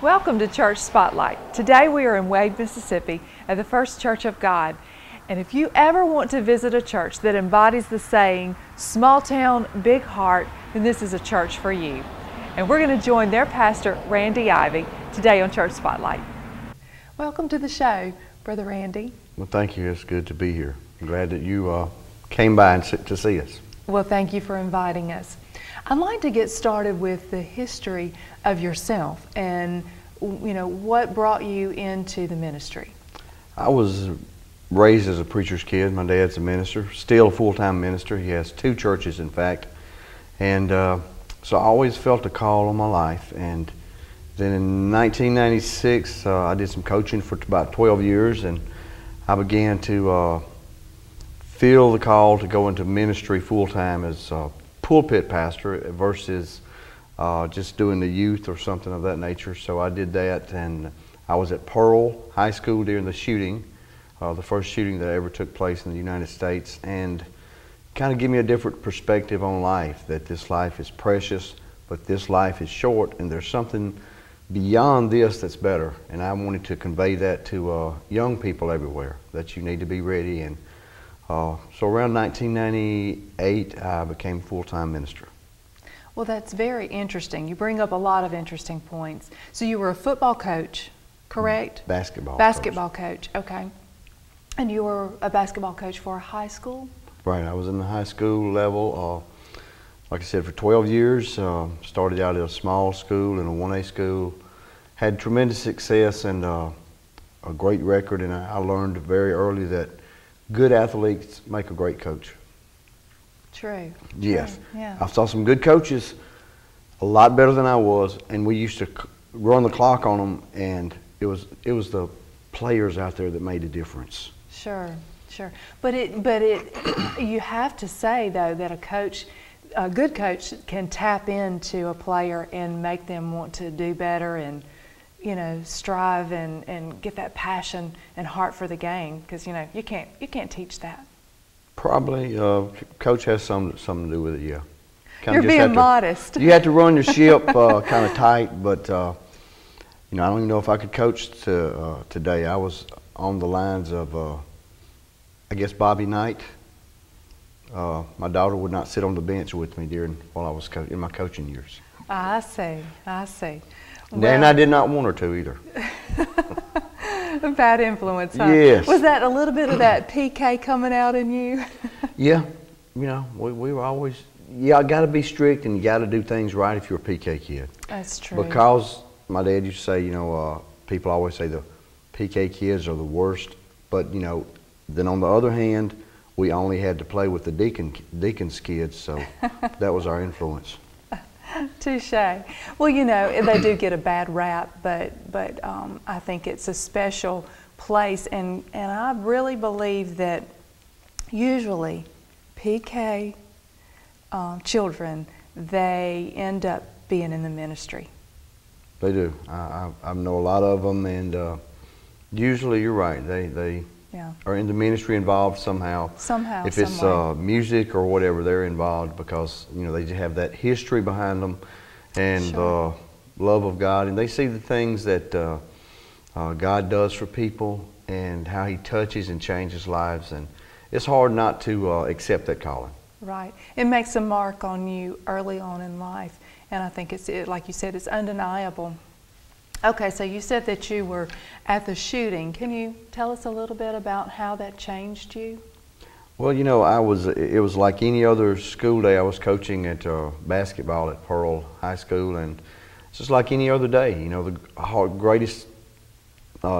Welcome to Church Spotlight. Today we are in Wade, Mississippi at the First Church of God. And if you ever want to visit a church that embodies the saying, small town, big heart, then this is a church for you. And we're going to join their pastor, Randy Ivy, today on Church Spotlight. Welcome to the show, Brother Randy. Well, thank you. It's good to be here. I'm glad that you came by to see us. Well, thank you for inviting us. I'd like to get started with the history of yourself and, what brought you into the ministry. I was raised as a preacher's kid. My dad's a minister, still a full-time minister. He has 2 churches, in fact. And so I always felt a call on my life. And then in 1996, I did some coaching for about 12 years, and I began to feel the call to go into ministry full-time as a pulpit pastor versus just doing the youth or something of that nature. So I did that, and I was at Pearl High School during the shooting, the first shooting that ever took place in the United States, and kind of give me a different perspective on life, that this life is precious, but this life is short, and there's something beyond this that's better. And I wanted to convey that to young people everywhere, that you need to be ready. And so around 1998, I became full-time minister. Well, that's very interesting. You bring up a lot of interesting points. So you were a football coach, correct? Basketball coach, okay. And you were a basketball coach for a high school? Right, I was in the high school level, like I said, for 12 years. Started out at a small school, in a 1A school. Had tremendous success and a great record, and I learned very early that good athletes make a great coach. True. Yes. True. Yeah. I saw some good coaches, a lot better than I was, and we used to run the clock on them, and it was the players out there that made a difference. Sure, sure. But you have to say though that a good coach can tap into a player and make them want to do better and strive and get that passion and heart for the game, because you can't teach that. Probably, coach has something to do with it. Yeah. You're being modest. You have to run your ship kind of tight, but I don't even know if I could coach today. I was on the lines of, I guess, Bobby Knight. My daughter would not sit on the bench with me while I was in my coaching years. I see. Well, and I did not want her to either. A bad influence, huh? Yes. Was that a little bit of that PK coming out in you? Yeah. We were always, I got to be strict, and you got to do things right if you're a PK kid. That's true. Because my dad used to say, people always say the PK kids are the worst, but then on the other hand, we only had to play with the deacons kids, so that was our influence. Touche. Well, they do get a bad rap, but I think it's a special place, and I really believe that usually PK children, they end up being in the ministry. They do. I know a lot of them, and usually you're right. They are in the ministry involved somehow. If it's music or whatever, they're involved because they have that history behind them and the love of God, and they see the things that God does for people and how He touches and changes lives, and it's hard not to accept that calling. Right. It makes a mark on you early on in life, and I think like you said, it's undeniable. Okay, so you said that you were at the shooting. Can you tell us a little bit about how that changed you? Well, it was like any other school day. I was coaching at basketball at Pearl High School, and it's just like any other day. The greatest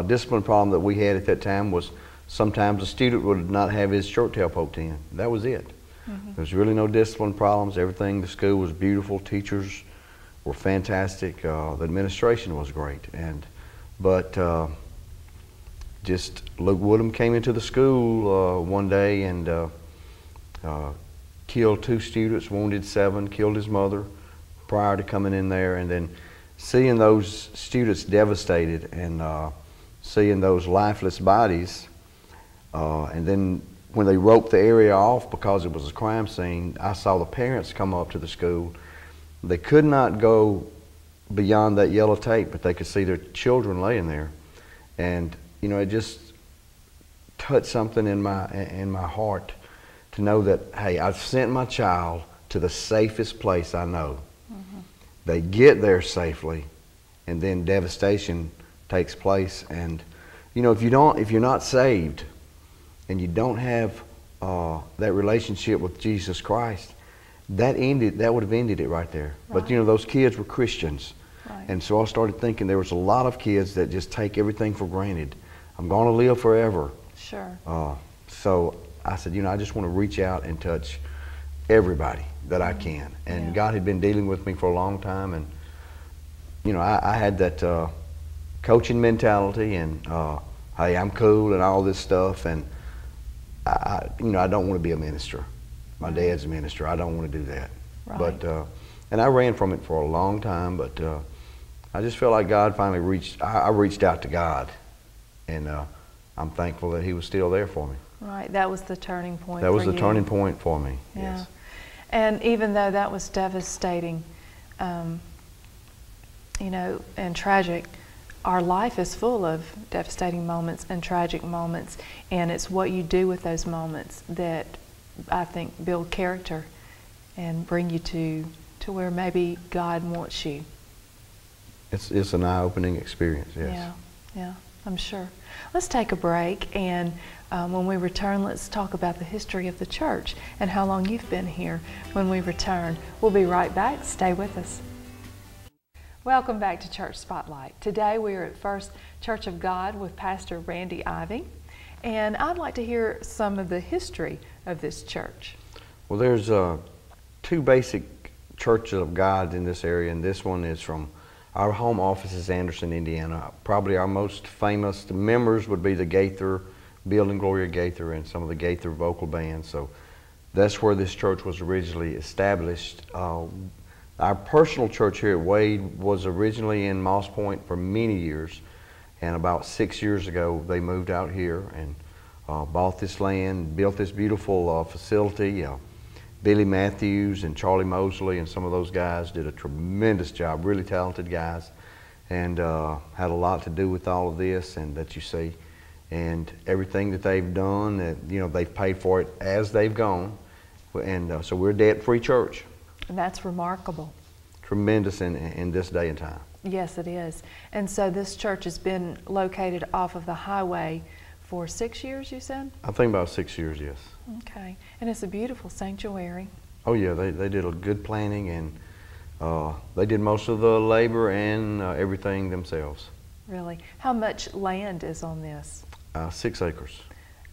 discipline problem that we had at that time was sometimes a student would not have his shirt tail poked in. That was it. Mm-hmm. There was really no discipline problems. Everything, the school was beautiful. Teachers were fantastic. The administration was great, but just Luke Woodham came into the school one day and killed 2 students, wounded 7, killed his mother prior to coming in there, and then seeing those students devastated and seeing those lifeless bodies, and then when they roped the area off because it was a crime scene, I saw the parents come up to the school. They could not go beyond that yellow tape, but they could see their children laying there. And, you know, it just touched something in my heart to know that, hey, I've sent my child to the safest place I know. Mm-hmm. They get there safely, and then devastation takes place. And, you know, if you're not saved and you don't have that relationship with Jesus Christ, that would have ended it right there. Right. But, you know, those kids were Christians. Right. And so I started thinking there was a lot of kids that just take everything for granted. I'm going to live forever. Sure. So I said, you know, I just want to reach out and touch everybody that I can. And God had been dealing with me for a long time. And, you know, I had that coaching mentality and, hey, I'm cool and all this stuff. And, you know, I don't want to be a minister. My dad's a minister. I don't want to do that. Right. But, and I ran from it for a long time, but I just felt like God finally I reached out to God. And I'm thankful that He was still there for me. Right, that was the turning point. That was the turning point for me. Yeah. Yes. And even though that was devastating, you know, and tragic, our life is full of devastating moments and tragic moments, and it's what you do with those moments that I think build character and bring you to where maybe God wants you. It's an eye-opening experience. Yes. Yeah, yeah, I'm sure. Let's take a break, and when we return, let's talk about the history of the church and how long you've been here. When we return, we'll be right back. Stay with us. Welcome back to Church Spotlight. Today we are at First Church of God with Pastor Randy Ivy, and I'd like to hear some of the history of this church. Well, there's two basic churches of God in this area, and this one is from our home office is Anderson, Indiana. Probably our most famous members would be the Gaither, Bill and Gloria Gaither, and some of the Gaither vocal bands. So that's where this church was originally established. Our personal church here at Wade was originally in Moss Point for many years, and about 6 years ago they moved out here and bought this land, built this beautiful facility. Billy Matthews and Charlie Mosley and some of those guys did a tremendous job, really talented guys, and had a lot to do with all of this and that you see. And everything that they've done, that, you know, they've paid for it as they've gone. And so we're a debt-free church. And that's remarkable. Tremendous in this day and time. Yes, it is. And so this church has been located off of the highway for 6 years, you said? I think about 6 years, yes. Okay. And it's a beautiful sanctuary. Oh yeah, they did a good planning, and they did most of the labor and everything themselves. Really? How much land is on this? 6 acres.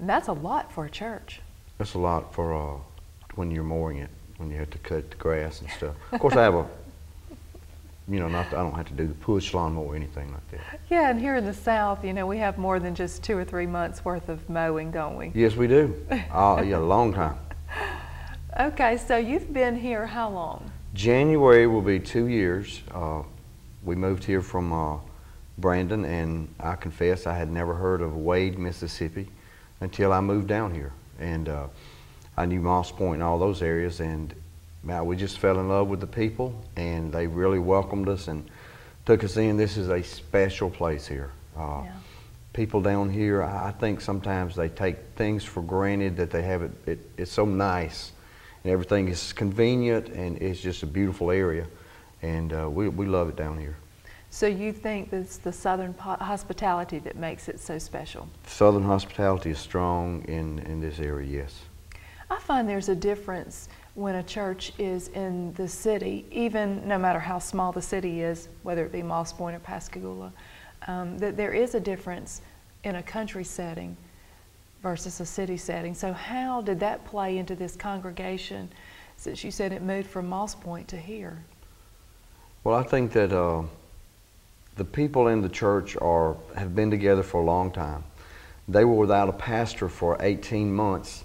And that's a lot for a church. That's a lot for when you're mowing it, when you have to cut the grass and stuff. Of course, I have a, you know, I don't have to do the push lawnmower or anything like that. Yeah, and here in the South, you know, we have more than just 2 or 3 months worth of mowing, don't we? Yes, we do. Yeah, a long time. Okay, so you've been here how long? January will be 2 years. We moved here from Brandon, and I confess I had never heard of Wade, Mississippi until I moved down here. And I knew Moss Point and all those areas, and we just fell in love with the people, and they really welcomed us and took us in. This is a special place here. Yeah. People down here, I think sometimes they take things for granted that they have it's so nice, and everything is convenient, and it's just a beautiful area, and we love it down here. So you think it's the Southern hospitality that makes it so special? Southern hospitality is strong in this area, yes. I find there's a difference when a church is in the city, even no matter how small the city is, whether it be Moss Point or Pascagoula, that there is a difference in a country setting versus a city setting. So how did that play into this congregation, since you said it moved from Moss Point to here? Well, I think that the people in the church have been together for a long time. They were without a pastor for 18 months,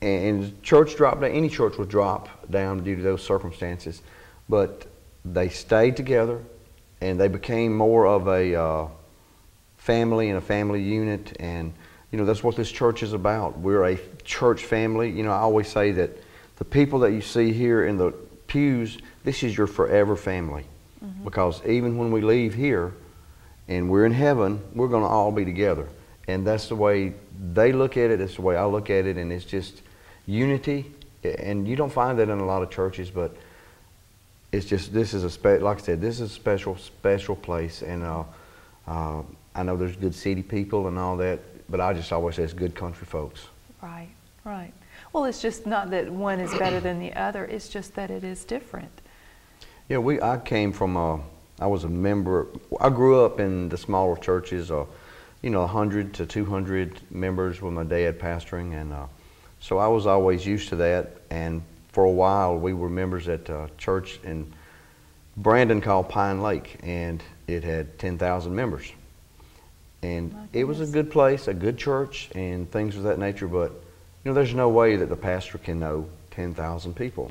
and church dropped down. Any church would drop down due to those circumstances, but they stayed together, and they became more of a family and a family unit. And you know, that's what this church is about. We're a church family. You know, I always say that the people that you see here in the pews, this is your forever family. Because even when we leave here and we're in heaven, we're going to all be together. And that's the way they look at it, it's the way I look at it, and it's just unity. And you don't find that in a lot of churches, but it's just, this is like I said, this is a special place. And I know there's good city people and all that, but I just always say it's good country folks. Right, right. Well, it's just not that one is better than the other, it's just that it is different. Yeah, I came from, I was a member, I grew up in the smaller churches, 100 to 200 members with my dad pastoring, and so I was always used to that. And for a while, we were members at a church in Brandon called Pine Lake, and it had 10,000 members. And it was a good place, a good church, and things of that nature, but there's no way that the pastor can know 10,000 people.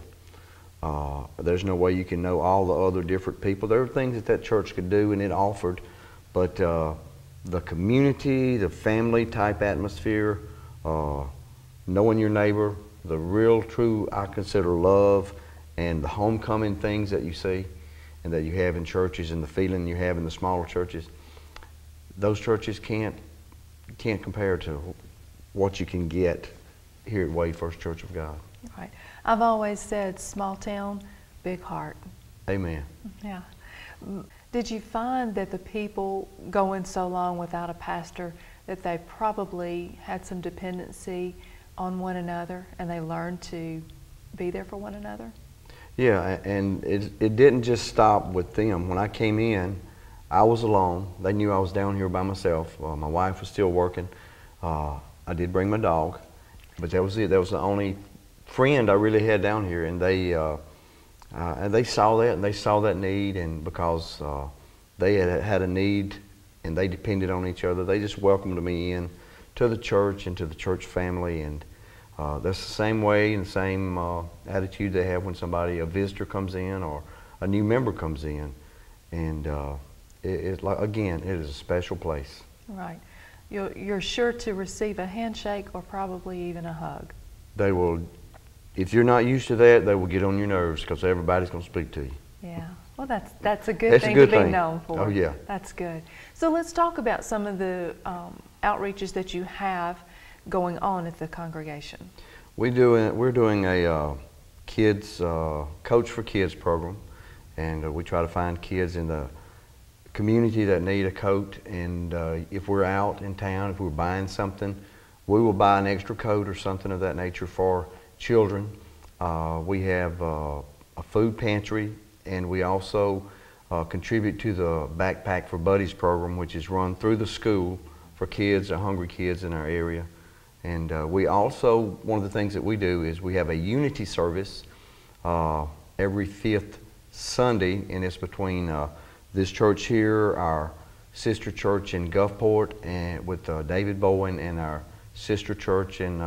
There's no way you can know all the other different people. There were things that church could do and it offered, but the community, the family type atmosphere, knowing your neighbor, the real true, I consider, love, and the homecoming things that you see and that you have in churches, and the feeling you have in the smaller churches, those churches can't compare to what you can get here at Wade First Church of God. Right. I've always said small town, big heart. Amen. Yeah. Did you find that the people going so long without a pastor, that they probably had some dependency on one another and they learned to be there for one another? Yeah, and it didn't just stop with them. When I came in, I was alone. They knew I was down here by myself. My wife was still working. I did bring my dog, but that was it. That was the only friend I really had down here, and they saw that, and they saw that need, and because they had a need and they depended on each other, they just welcomed me in to the church and to the church family. And that's the same way and the same attitude they have when a visitor comes in or a new member comes in. And again, it is a special place. Right. You're sure to receive a handshake or probably even a hug. They will. If you're not used to that, they will get on your nerves because everybody's going to speak to you. Yeah. Well, that's a good thing to be known for. Oh, yeah. That's good. So let's talk about some of the outreaches that you have going on at the congregation. We're doing a kids Coach for Kids program, and we try to find kids in the community that need a coat. And if we're out in town, if we're buying something, we will buy an extra coat or something of that nature for children. We have a food pantry, and we also contribute to the Backpack for Buddies program, which is run through the school for kids, hungry kids in our area. And we also, one of the things that we do is we have a unity service every 5th Sunday, and it's between this church here, our sister church in Gulfport, and with David Bowen, and our sister church in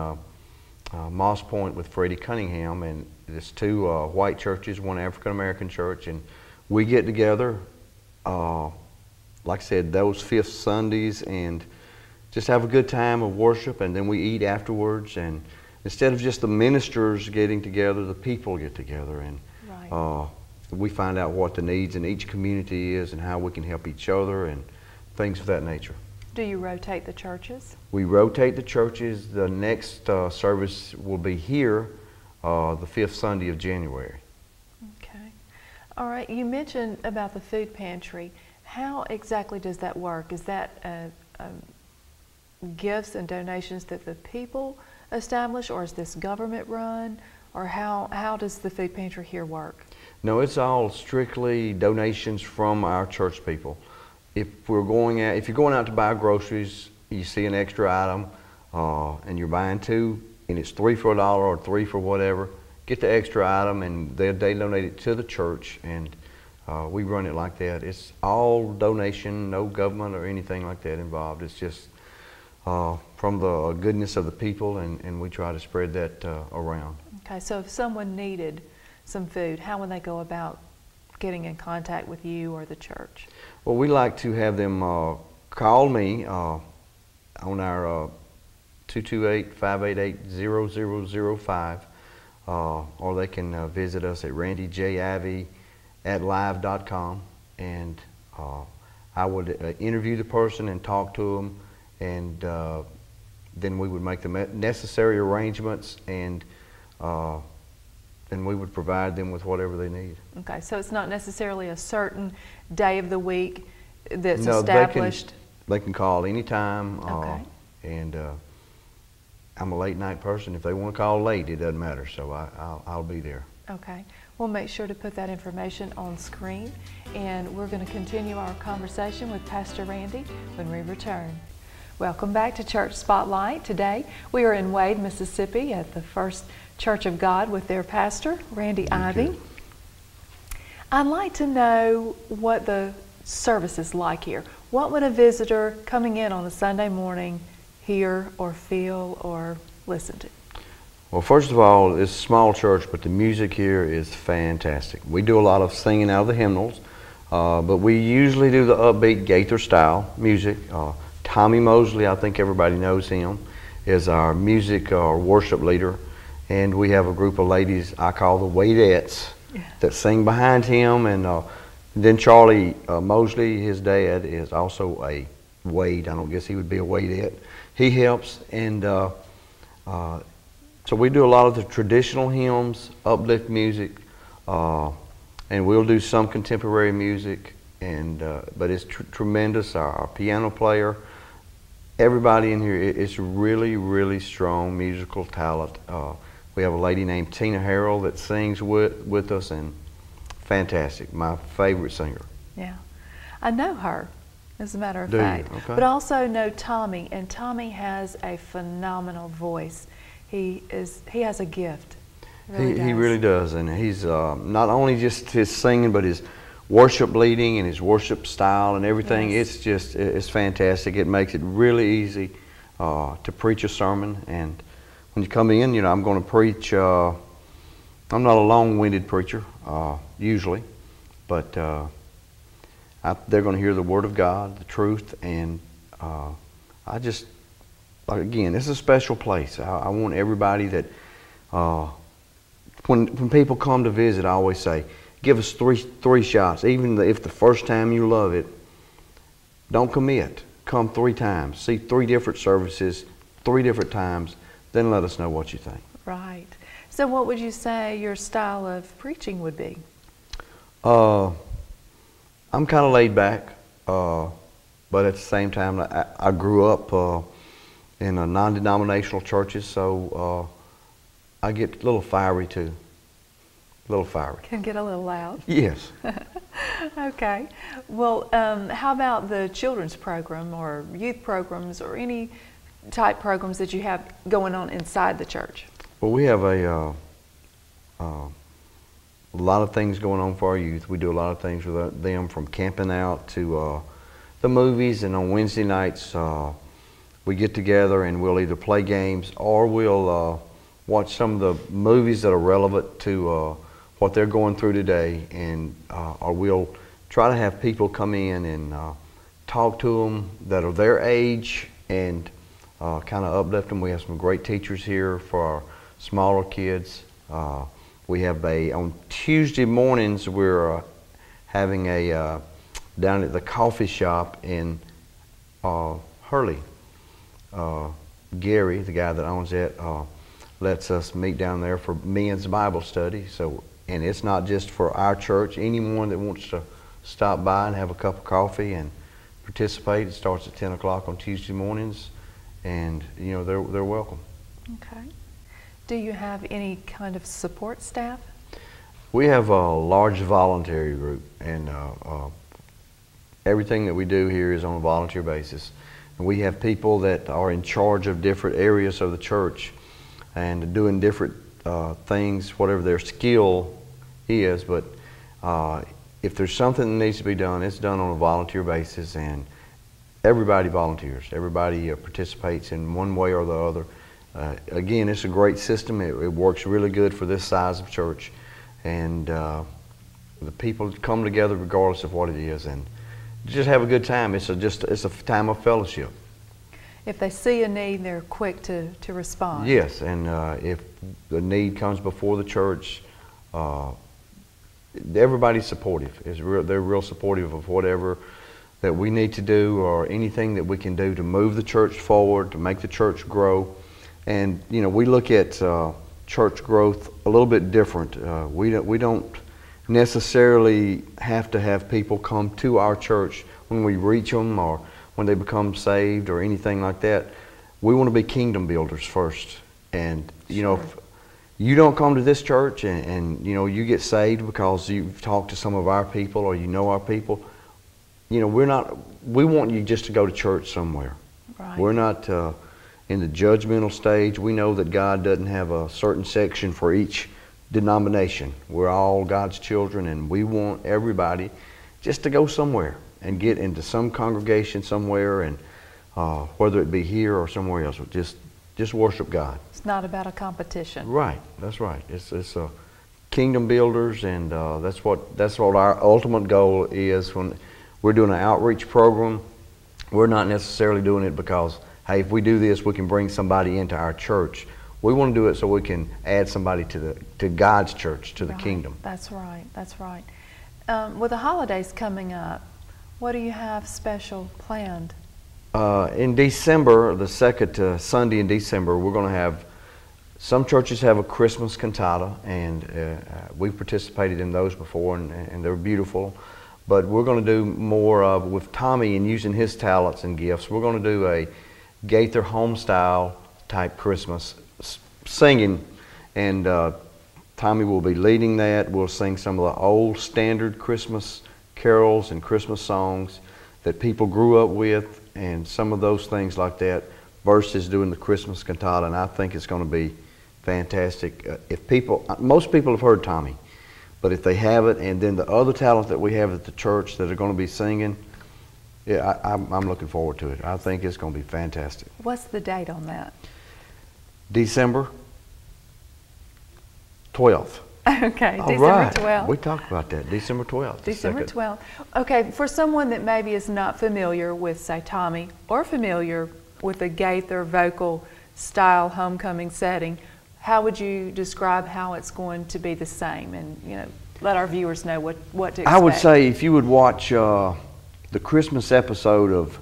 Moss Point with Freddie Cunningham. And it's two white churches, one African American church, and we get together, like I said, those 5th Sundays, and just have a good time of worship, and then we eat afterwards. And instead of just the ministers getting together, the people get together, and right. We find out what the needs in each community is and how we can help each other and things of that nature. Do you rotate the churches? We rotate the churches. The next service will be here the 5th Sunday of January. Okay. All right. You mentioned about the food pantry. How exactly does that work? Is that gifts and donations that the people establish, or is this government run, or how does the food pantry here work? No, it's all strictly donations from our church people. If you're going out to buy groceries, you see an extra item, and you're buying 2, and it's 3 for $1 or 3 for whatever, get the extra item, and they donate it to the church, and we run it like that. It's all donation, no government or anything like that involved. It's just from the goodness of the people, and we try to spread that around. Okay, so if someone needed some food, how would they go about getting in contact with you or the church? Well, we like to have them call me on our 228-588-0005. or they can visit us at randyjivey@live.com, and I would interview the person and talk to them, and then we would make the necessary arrangements, and then we would provide them with whatever they need. Okay, so it's not necessarily a certain day of the week that's No, established? They can call anytime, Okay. and I'm a late night person. If they want to call late, it doesn't matter, so I'll be there. Okay, we'll make sure to put that information on screen, and we're going to continue our conversation with Pastor Randy when we return. Welcome back to Church Spotlight. Today we are in Wade, Mississippi at the First Church of God with their pastor, Randy Ivey. I'd like to know what the service is like here. What would a visitor coming in on a Sunday morning hear or feel or listen to? Well, first of all, it's a small church, but the music here is fantastic. We do a lot of singing out of the hymnals, but we usually do the upbeat Gaither style music. Tommy Mosley, I think everybody knows him, is our music worship leader, and we have a group of ladies I call the Wadettes that sing behind him, and then Charlie Mosley, his dad, is also a Wade. I don't guess he would be a Wadette. He helps, and so we do a lot of the traditional hymns, uplift music, and we'll do some contemporary music, and but it's tremendous. Our piano player, everybody in here is really, really strong musical talent. We have a lady named Tina Harrell that sings with us, and fantastic, my favorite singer. Yeah, I know her, as a matter of Do you? fact. Okay. But I also know Tommy, and Tommy has a phenomenal voice. He has a gift. He really does, and he's not only just his singing, but his worship leading and his worship style and everything. Yes. It's fantastic. It makes it really easy to preach a sermon, and when you come in, you know, I'm going to preach. I'm not a long-winded preacher usually, but they're going to hear the Word of God, the truth, and again, this is a special place. I want everybody that when people come to visit, I always say, give us three shots. Even if the first time you love it, don't commit. Come 3 times. See 3 different services, 3 different times. Then let us know what you think. Right. So what would you say your style of preaching would be? I'm kind of laid back, but at the same time, I grew up in non-denominational churches, so I get a little fiery too. A little fiery. Can get a little loud. Yes. Okay. Well, how about the children's program or youth programs or any type programs that you have going on inside the church? Well, we have a lot of things going on for our youth. We do a lot of things with them, from camping out to the movies, and on Wednesday nights we get together and we'll either play games or we'll watch some of the movies that are relevant to what they're going through today, and or we'll try to have people come in and talk to them that are their age and kind of uplift them. We have some great teachers here for our smaller kids. We have on Tuesday mornings we're having a down at the coffee shop in Hurley. Gary, the guy that owns it, lets us meet down there for men's Bible study. So, and it's not just for our church. Anyone that wants to stop by and have a cup of coffee and participate, it starts at 10 o'clock on Tuesday mornings, and you know they're welcome. Okay. Do you have any kind of support staff? We have a large voluntary group, and everything that we do here is on a volunteer basis. And we have people that are in charge of different areas of the church and doing different things, whatever their skill is. But if there's something that needs to be done, it's done on a volunteer basis, and everybody volunteers. Everybody participates in one way or the other. Again, it's a great system. It works really good for this size of church, and the people come together regardless of what it is, and just have a good time. It's a time of fellowship. if they see a need, they're quick to respond. Yes, and if the need comes before the church, everybody's supportive. They're real supportive of whatever that we need to do or anything that we can do to move the church forward, to make the church grow. And you know, we look at church growth a little bit different. We don't necessarily have to have people come to our church when we reach them or when they become saved or anything like that. We want to be kingdom builders first. And you know, if you don't come to this church and you know, you get saved because you've talked to some of our people or you know our people, you know, we want you just to go to church somewhere. Right. We're not in the judgmental stage. We know that God doesn't have a certain section for each denomination. We're all God's children, and we want everybody just to go somewhere and get into some congregation somewhere, and whether it be here or somewhere else, just worship God. It's not about a competition. Right, that's right. It's kingdom builders, and that's what our ultimate goal is. When we're doing an outreach program, we're not necessarily doing it because, hey, if we do this, we can bring somebody into our church. We want to do it so we can add somebody to God's church, to the kingdom. That's right. That's right. With the holidays coming up, what do you have special planned? In December, the second Sunday in December, we're going to have, some churches have a Christmas cantata, and we've participated in those before, and they're beautiful. But we're going to do more with Tommy and using his talents and gifts. We're going to do a Gaither home-style type Christmas singing, and Tommy will be leading that. We'll sing some of the old standard Christmas carols and Christmas songs that people grew up with, and some of those things like that, versus doing the Christmas cantata. And I think it's going to be fantastic. Most people have heard Tommy, but if they haven't, and then the other talent that we have at the church that are going to be singing, yeah, I'm looking forward to it. I think it's going to be fantastic. What's the date on that? December 12th. Okay, All December right. 12th. We talked about that. December 12th. December 12th. Okay, for someone that maybe is not familiar with, say, Tommy, or familiar with the Gaither vocal style homecoming setting, how would you describe how it's going to be the same, and you know, let our viewers know what to expect? I would say if you would watch the Christmas episode of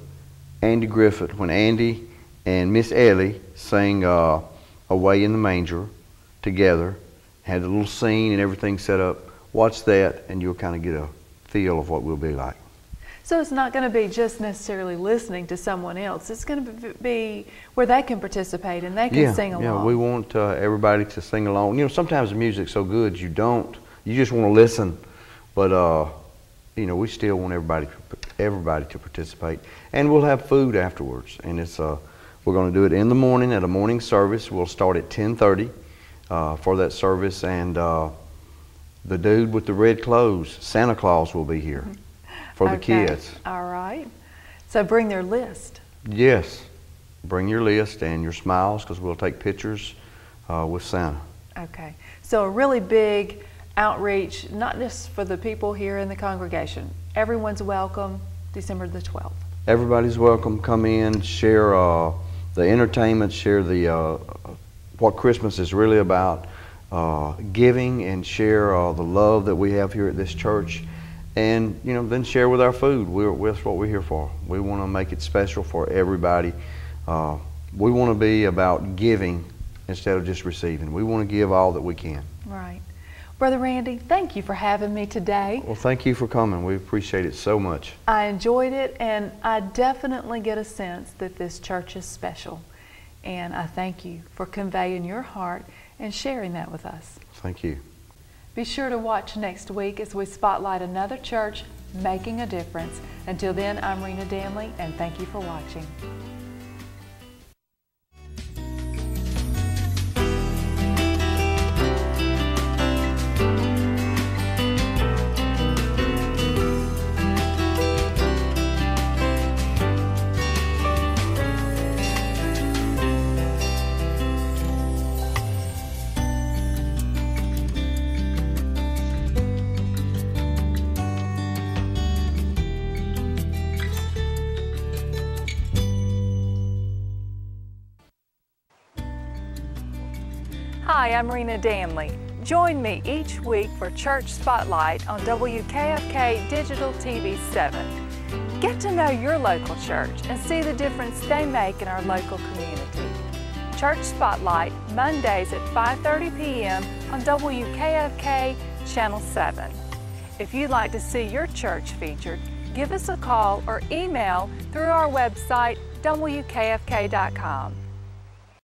Andy Griffith, when Andy and Miss Ellie sang Away in the Manger together, had a little scene and everything set up, watch that and you'll kind of get a feel of what we'll be like. So it's not going to be just necessarily listening to someone else. It's going to be where they can participate and they can sing along. Yeah, we want everybody to sing along. You know, sometimes the music's so good you just want to listen, but you know, we still want everybody to participate. And we'll have food afterwards, and it's we're going to do it in the morning at a morning service. We'll start at 10:30 for that service, and the dude with the red clothes, Santa Claus, will be here for the kids. All right. So bring their list. Yes, bring your list and your smiles, because we'll take pictures with Santa. Okay. So a really big outreach, not just for the people here in the congregation. Everyone's welcome December the 12th. Everybody's welcome. Come in, share the entertainment, share the what Christmas is really about, giving, and share the love that we have here at this church, and you know, then share with our food. That's what we're here for. We want to make it special for everybody. We want to be about giving instead of just receiving. We want to give all that we can. Right. Brother Randy, thank you for having me today. Well, thank you for coming. We appreciate it so much. I enjoyed it, and I definitely get a sense that this church is special. And I thank you for conveying your heart and sharing that with us. Thank you. Be sure to watch next week as we spotlight another church making a difference. Until then, I'm Rena Danley, and thank you for watching. Hi, I'm Rena Danley. Join me each week for Church Spotlight on WKFK Digital TV 7. Get to know your local church and see the difference they make in our local community. Church Spotlight, Mondays at 5:30 p.m. on WKFK Channel 7. If you'd like to see your church featured, give us a call or email through our website, WKFK.com.